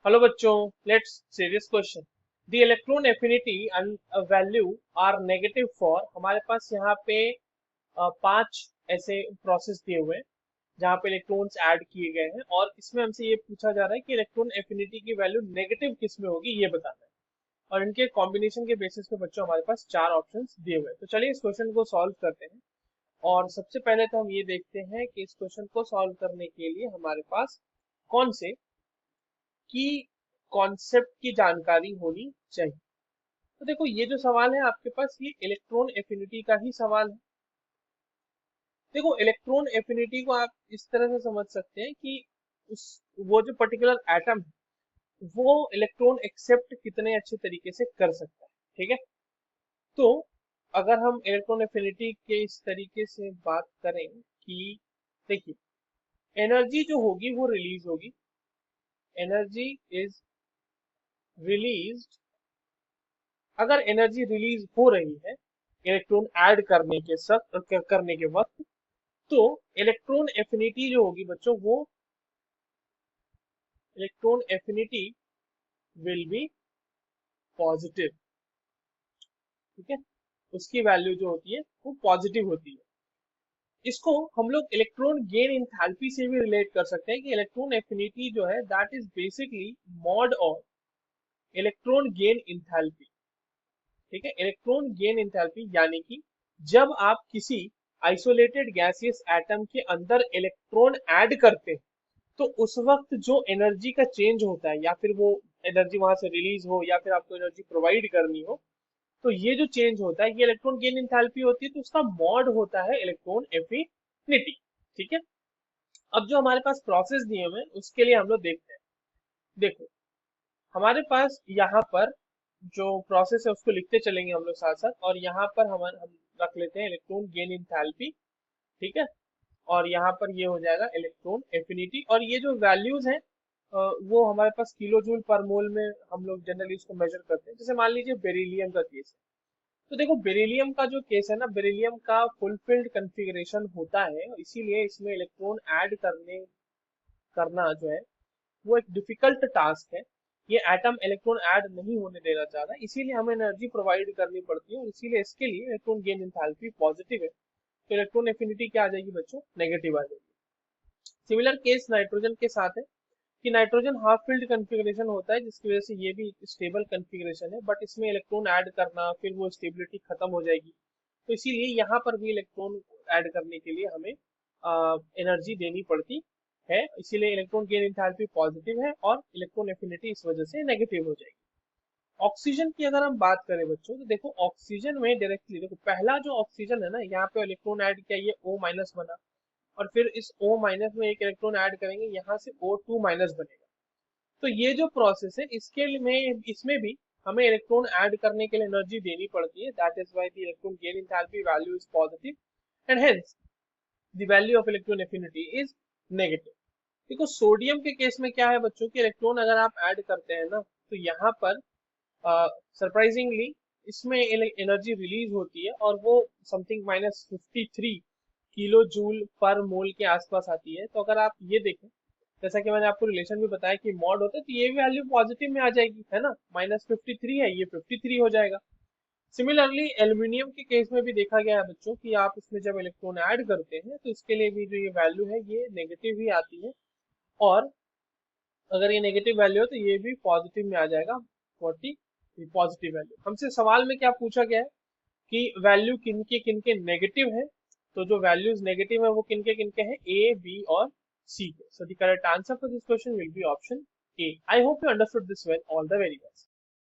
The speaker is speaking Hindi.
हेलो बच्चों, let's see this question. The electron affinity and value are negative for. हमारे पास यहाँ पे पांच ऐसे प्रोसेस दिए हुए हैं जहाँ पे इलेक्ट्रॉन्स ऐड किए गए हैं, और इसमें हमसे ये पूछा जा रहा है कि इलेक्ट्रॉन एफिनिटी की वैल्यू नेगेटिव किस में होगी, ये बताना है। और इनके कॉम्बिनेशन के बेसिस पे बच्चों हमारे पास चार ऑप्शंस दिए हुए हैं। तो चलिए इस क्वेश्चन को सॉल्व करते हैं। और सबसे पहले तो हम ये देखते हैं कि इस क्वेश्चन को सॉल्व करने के लिए हमारे पास कौन से की कॉन्सेप्ट की जानकारी होनी चाहिए। तो देखो, ये जो सवाल है आपके पास, ये इलेक्ट्रॉन एफिनिटी का ही सवाल है। देखो, इलेक्ट्रॉन एफिनिटी को आप इस तरह से समझ सकते हैं कि उस वो जो पर्टिकुलर एटम है वो इलेक्ट्रॉन एक्सेप्ट कितने अच्छे तरीके से कर सकता है। ठीक है। तो अगर हम इलेक्ट्रॉन एफिनिटी के इस तरीके से बात करें कि देखिए, एनर्जी जो होगी वो रिलीज होगी। Energy is released. अगर एनर्जी रिलीज हो रही है इलेक्ट्रॉन ऐड करने के वक्त, तो इलेक्ट्रॉन एफिनिटी जो होगी बच्चों, वो electron affinity will be positive. ठीक है। उसकी वैल्यू जो होती है वो पॉजिटिव होती है। इसको हम लोग इलेक्ट्रॉन गेन इंथैल्पी से भी रिलेट कर सकते हैं कि इलेक्ट्रॉन एफिनिटी जो है that is basically mod of electron gain enthalpy. ठीक है। इलेक्ट्रॉन गेन इंथैल्पी यानी कि जब आप किसी आइसोलेटेड गैसियस एटम के अंदर इलेक्ट्रॉन ऐड करते हैं, तो उस वक्त जो एनर्जी का चेंज होता है, या फिर वो एनर्जी वहां से रिलीज हो या फिर आपको एनर्जी प्रोवाइड करनी हो, तो ये जो चेंज होता है ये इलेक्ट्रॉन गेन इंथैल्पी होती है। तो उसका मॉड होता है इलेक्ट्रॉन एफिनिटी। ठीक है। अब जो हमारे पास प्रोसेस दिए हुए हैं उसके लिए हम लोग देखते हैं। देखो, हमारे पास यहाँ पर जो प्रोसेस है उसको लिखते चलेंगे हम लोग साथ साथ, और यहाँ पर हम रख लेते हैं इलेक्ट्रॉन गेन इंथैल्पी। ठीक है। और यहाँ पर ये हो जाएगा इलेक्ट्रॉन एफिनिटी, और ये जो वैल्यूज हैं वो हमारे पास किलो जूल पर मोल में हम लोग जनरली इसको मेजर करते हैं। जैसे मान लीजिए बेरिलियम का केस है। तो देखो, बेरिलियम का जो केस है ना, बेरिलियम का फुलफिल्ड कॉन्फ़िगरेशन होता है, इसीलिए इसमें इलेक्ट्रॉन ऐड करना जो है वो एक डिफिकल्ट टास्क है। ये एटम इलेक्ट्रॉन ऐड नहीं होने देना चाहता, इसीलिए हमें एनर्जी प्रोवाइड करनी पड़ती है, और इसीलिए इसके लिए इलेक्ट्रॉन गेन एंथैल्पी पॉजिटिव है। तो इलेक्ट्रॉन एफिनिटी क्या आ जाएगी बच्चों? नेगेटिव आ जाएगी। सिमिलर केस नाइट्रोजन के साथ है कि नाइट्रोजन हाफ फील्ड कॉन्फ़िगरेशन होता है, जिसकी वजह से ये भी स्टेबल कॉन्फ़िगरेशन है, बट इसमें इलेक्ट्रॉन ऐड करना फिर वो स्टेबिलिटी खत्म हो जाएगी। तो इसीलिए यहाँ पर भी इलेक्ट्रॉन ऐड करने के लिए हमें एनर्जी देनी पड़ती है, इसीलिए इलेक्ट्रॉन गेन एंथैल्पी पॉजिटिव है और इलेक्ट्रॉन एफिनिटी इस वजह से नेगेटिव हो जाएगी। ऑक्सीजन की अगर हम बात करें बच्चों, तो देखो ऑक्सीजन में डायरेक्टली देखो, पहला जो ऑक्सीजन है ना, यहाँ पे इलेक्ट्रॉन ऐड किया, ये O माइनस बना, और फिर इस O माइनस में एक इलेक्ट्रॉन ऐड करेंगे, यहाँ से O2 माइनस बनेगा। तो ये जो प्रोसेस है इसके लिए में इसमें भी हमें इलेक्ट्रॉन ऐड करने के लिए एनर्जी देनी पड़ती है। That is why the electron gain enthalpy value is positive and hence the value of electron affinity is negative. देखो, सोडियम के केस में क्या है बच्चों की, इलेक्ट्रॉन अगर आप ऐड करते हैं ना, तो यहाँ पर सरप्राइजिंगली इसमें एनर्जी रिलीज होती है, और वो समथिंग -53 किलो जूल पर मोल के आसपास आती है। तो अगर आप ये देखें, जैसा कि मैंने आपको रिलेशन भी बताया कि मॉड होता है, तो ये वैल्यू पॉजिटिव में आ जाएगी, है ना। -53 है, ये 53 हो जाएगा। सिमिलरली एल्यूमिनियम के केस में भी देखा गया है बच्चों कि आप इसमें जब इलेक्ट्रॉन ऐड करते हैं तो इसके लिए भी जो ये वैल्यू है ये नेगेटिव ही आती है, और अगर ये नेगेटिव वैल्यू है तो ये भी पॉजिटिव में आ जाएगा, 40 पॉजिटिव वैल्यू। हमसे सवाल में क्या पूछा गया है कि वैल्यू किनके नेगेटिव है। तो जो वैल्यूज नेगेटिव है वो किनके हैं? ए, बी और सी के। So the correct answer for this question will be option A. I hope you understood this well. All the very best.